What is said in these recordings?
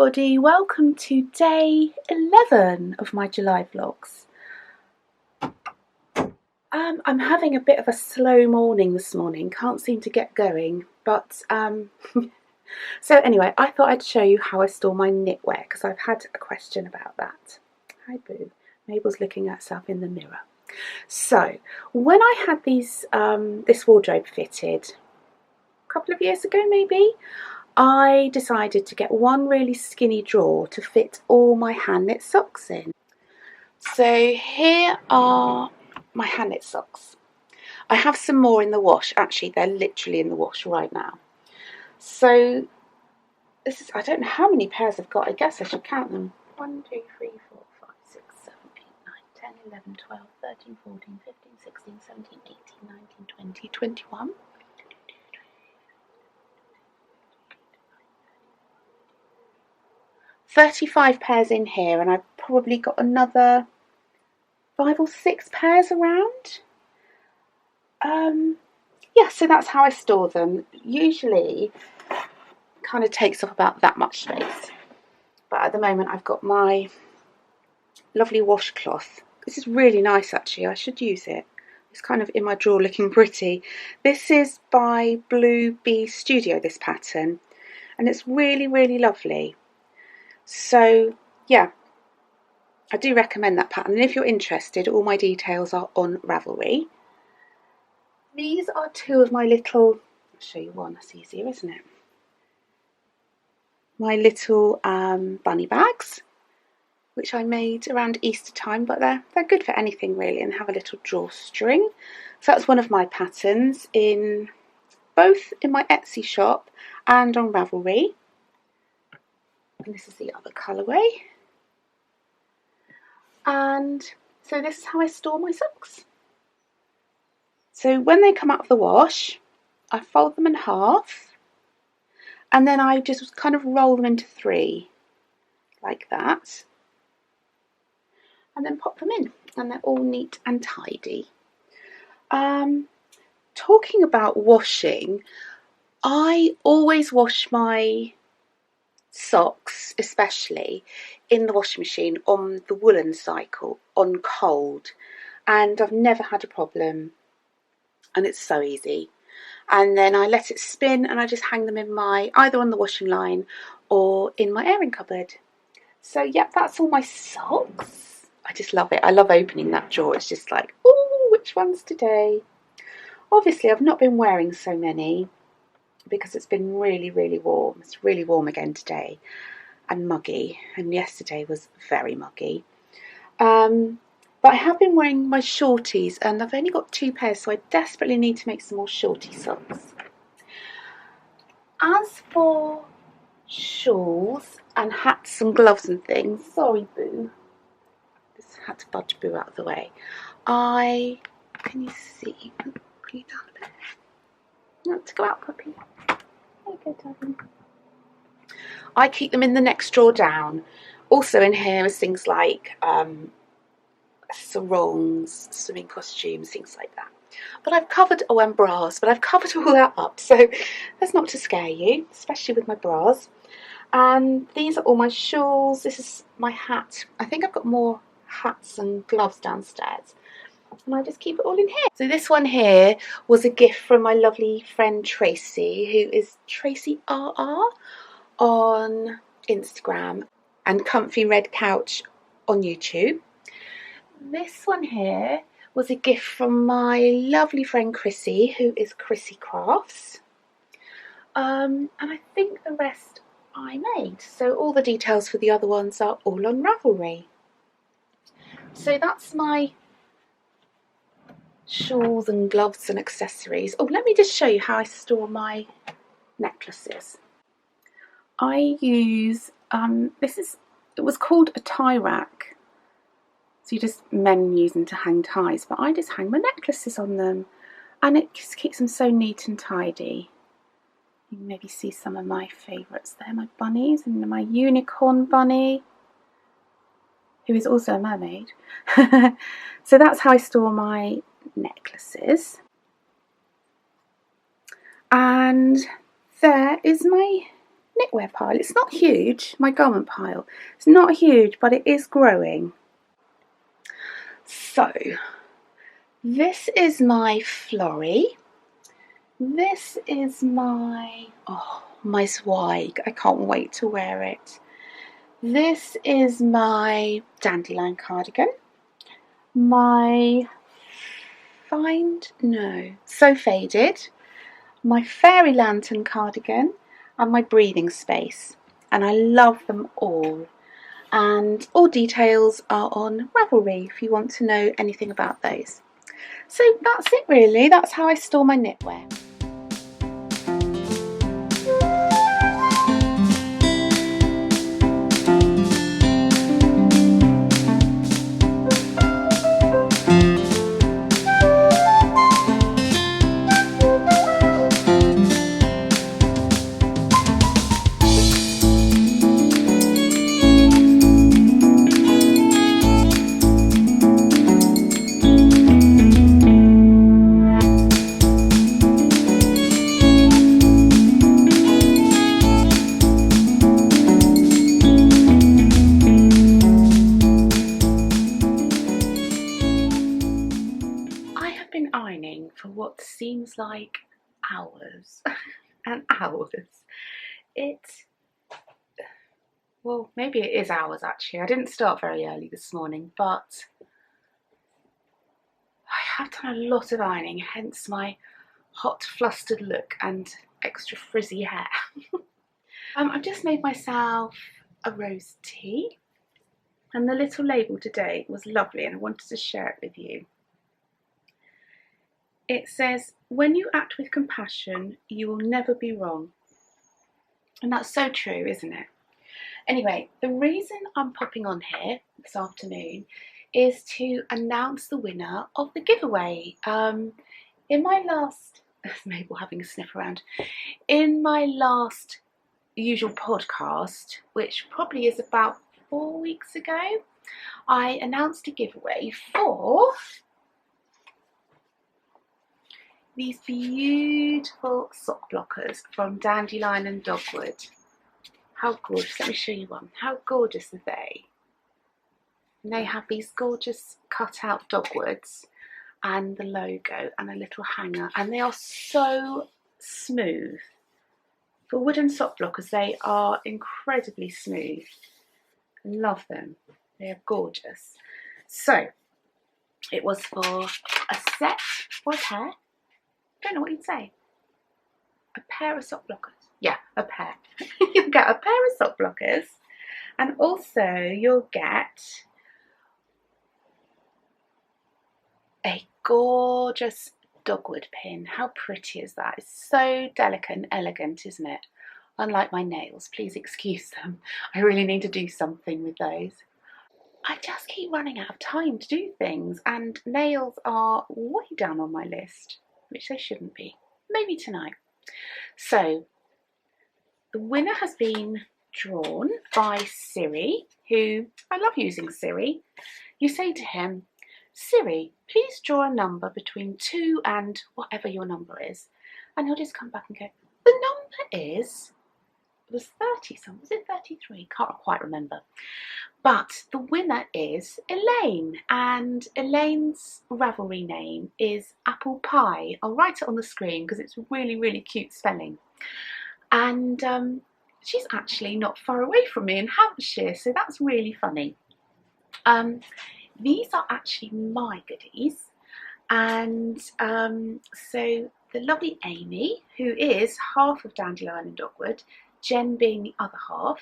everybody, welcome to day 11 of my July vlogs. I'm having a bit of a slow morning this morning, can't seem to get going, but so anyway, I thought I'd show you how I store my knitwear because I've had a question about that. Hi Boo, Mabel's looking at herself in the mirror. So when I had these this wardrobe fitted a couple of years ago maybe, I decided to get one really skinny drawer to fit all my hand knit socks in. So here are my hand knit socks. I have some more in the wash, actually they're literally in the wash right now. So this is, I don't know how many pairs I've got, I guess I should count them. 1, 2, 3, 4, 5, 6, 7, 8, 9, 10, 11, 12, 13, 14, 15, 16, 17, 18, 19, 20, 21. 35 pairs in here, and I've probably got another 5 or 6 pairs around. Yeah, so that's how I store them. Usually kind of takes up about that much space, but at the moment I've got my lovely washcloth. This is really nice actually, I should use it. It's kind of in my drawer looking pretty. This is by Blue Bee Studio, this pattern, and it's really lovely. So yeah, I do recommend that pattern, and if you're interested, all my details are on Ravelry. These are two of my little, I'll show you one, that's easier isn't it? My little bunny bags, which I made around Easter time, but they're good for anything really, and have a little drawstring. So that's one of my patterns, in both in my Etsy shop and on Ravelry. And this is the other colourway. And so this is how I store my socks. So when they come out of the wash, I fold them in half, and then I just kind of roll them into 3, like that, and then pop them in, and they're all neat and tidy. Talking about washing, I always wash my socks, especially in the washing machine on the woolen cycle on cold, and I've never had a problem, and it's so easy. And then I let it spin and I just hang them in my, either on the washing line or in my airing cupboard. So yeah, that's all my socks. I just love it. I love opening that drawer. It's just like, oh, which one's today? Obviously I've not been wearing so many because it's been really warm. It's really warm again today, and muggy, and yesterday was very muggy. But I have been wearing my shorties, and I've only got 2 pairs, so I desperately need to make some more shorty socks. As for shawls and hats and gloves and things, sorry Boo, just had to budge Boo out of the way. Can you see? Put you down a bit. Not to go out, puppy. Okay, darling. I keep them in the next drawer down. Also in here is things like sarongs, swimming costumes, things like that. But I've covered, oh, and bras, but I've covered all that up, so that's not to scare you, especially with my bras. And these are all my shawls. This is my hat. I think I've got more hats and gloves downstairs, and I just keep it all in here. So this one here was a gift from my lovely friend Tracy, who is Tracy RR on Instagram and Comfy Red Couch on YouTube. This one here was a gift from my lovely friend Chrissy, who is Chrissy Crafts. And I think the rest I made. So all the details for the other ones are all on Ravelry. So that's my shawls and gloves and accessories. Oh, let me just show you how I store my necklaces. I use, it was called a tie rack. So you just, men use them to hang ties, but I just hang my necklaces on them, and it just keeps them so neat and tidy. You can maybe see some of my favourites there, my bunnies, and my unicorn bunny, who is also a mermaid. So that's how I store my necklaces. And there is my knitwear pile. It's not huge, my garment pile. It's not huge, but it is growing. So, this is my florrie. This is my, my swag. I can't wait to wear it. This is my dandelion cardigan. My So Faded. My fairy lantern cardigan. And my breathing space. And I love them all. And all details are on Ravelry if you want to know anything about those. So that's it really. That's how I store my knitwear. Ironing for what seems like hours and hours. Well, maybe it is hours actually. I didn't start very early this morning, but I have done a lot of ironing, hence my hot flustered look and extra frizzy hair. I've just made myself a rose tea, and the little label today was lovely and I wanted to share it with you. It says, "When you act with compassion, you will never be wrong." And that's so true, isn't it? Anyway, the reason I'm popping on here this afternoon is to announce the winner of the giveaway. In my last, Mabel having a sniff around, in my last usual podcast, which probably is about 4 weeks ago, I announced a giveaway for these beautiful sock blockers from Dandelion and Dogwood. How gorgeous, let me show you one. How gorgeous are they? And they have these gorgeous cut out dogwoods and the logo and a little hanger, and they are so smooth. For wooden sock blockers, they are incredibly smooth. Love them, they are gorgeous. So, it was for a set or a pair. Don't know what you'd say. A pair of sock blockers. Yeah, a pair. You'll get a pair of sock blockers, and also you'll get a gorgeous dogwood pin. How pretty is that? It's so delicate and elegant, isn't it? Unlike my nails, please excuse them. I really need to do something with those. I just keep running out of time to do things, and nails are way down on my list, which they shouldn't be. Maybe tonight. So, the winner has been drawn by Siri, who, I love using Siri. You say to him, "Siri, please draw a number between 2 and whatever your number is." And he'll just come back and go, "The number is," it was 30 something, was it 33? Can't quite remember. But the winner is Elaine, and Elaine's Ravelry name is Apple Pie. I'll write it on the screen because it's really, really cute spelling. And she's actually not far away from me in Hampshire, so that's really funny. These are actually my goodies, and so the lovely Amy, who is half of Dandelion and Dogwood, Jen being the other half.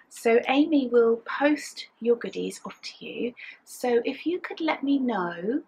So Amy will post your goodies off to you. So if you could let me know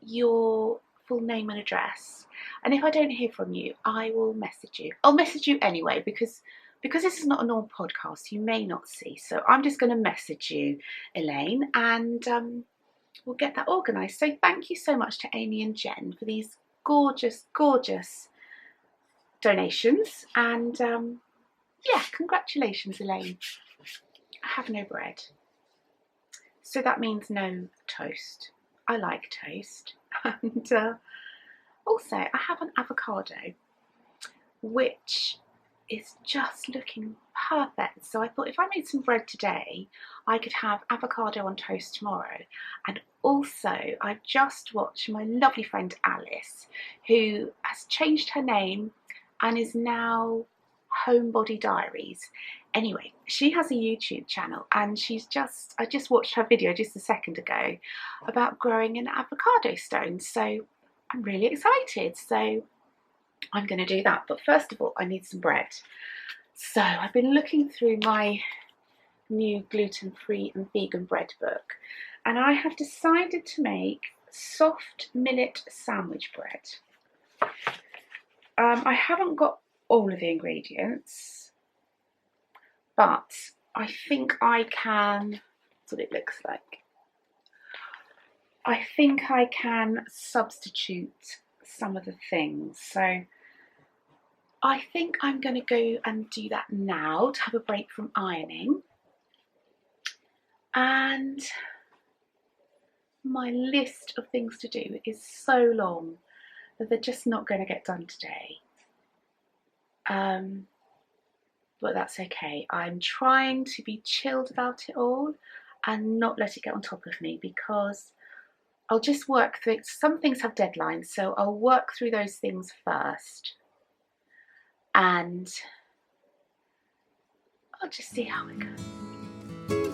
your full name and address, and if I don't hear from you, I will message you. I'll message you anyway, because this is not a normal podcast, you may not see. So I'm just going to message you, Elaine, and we'll get that organised. So thank you so much to Amy and Jen for these gorgeous, gorgeous donations, and yeah, congratulations, Elaine. I have no bread, so that means no toast. I like toast. And also I have an avocado, which is just looking perfect. So I thought if I made some bread today, I could have avocado on toast tomorrow. And also, I've just watched my lovely friend Alice, who has changed her name and is now Homebody Diaries. Anyway, she has a YouTube channel, and I just watched her video just a second ago about growing an avocado stone. So I'm really excited. So I'm going to do that. But first of all, I need some bread. So I've been looking through my new gluten-free and vegan bread book, and I have decided to make soft millet sandwich bread. I haven't got all of the ingredients, but I think I can. That's what it looks like. I think I can substitute some of the things. So I think I'm going to go and do that now to have a break from ironing. And my list of things to do is so long that they're just not going to get done today. But that's okay. I'm trying to be chilled about it all and not let it get on top of me, because I'll just work through it. Some things have deadlines, so I'll work through those things first, and I'll just see how it goes.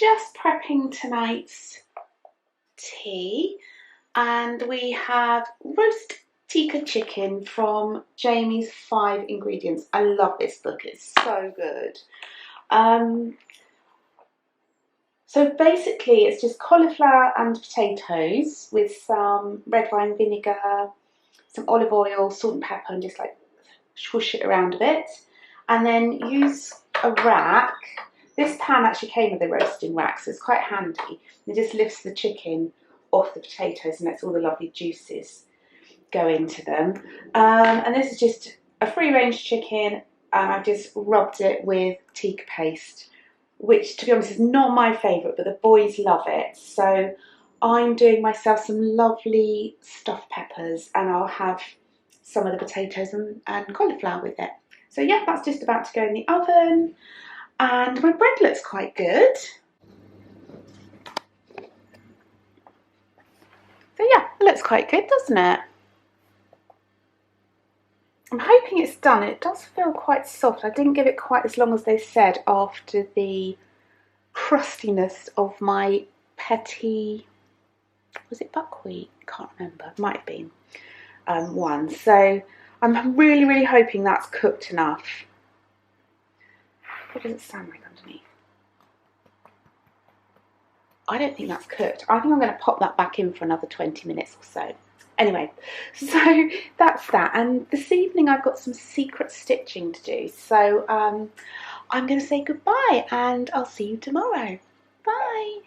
Just prepping tonight's tea, and we have roast tikka chicken from Jamie's 5 Ingredients. I love this book, it's so good. So basically it's just cauliflower and potatoes with some red wine vinegar, some olive oil, salt and pepper, and just like swoosh it around a bit, and then use a rack. This pan actually came with a roasting rack, so it's quite handy. It just lifts the chicken off the potatoes and lets all the lovely juices go into them. And this is just a free range chicken, and I've just rubbed it with tikka paste, which to be honest is not my favourite, but the boys love it. So I'm doing myself some lovely stuffed peppers, and I'll have some of the potatoes and cauliflower with it. So yeah, that's just about to go in the oven, and my bread looks quite good. So yeah, it looks quite good, doesn't it? I'm hoping it's done. It does feel quite soft. I didn't give it quite as long as they said after the crustiness of my petty, was it buckwheat? Can't remember, might have been one. So I'm really hoping that's cooked enough. What does it sound like underneath? I don't think that's cooked. I think I'm going to pop that back in for another 20 minutes or so. Anyway, so that's that. And this evening I've got some secret stitching to do. So I'm going to say goodbye, and I'll see you tomorrow. Bye.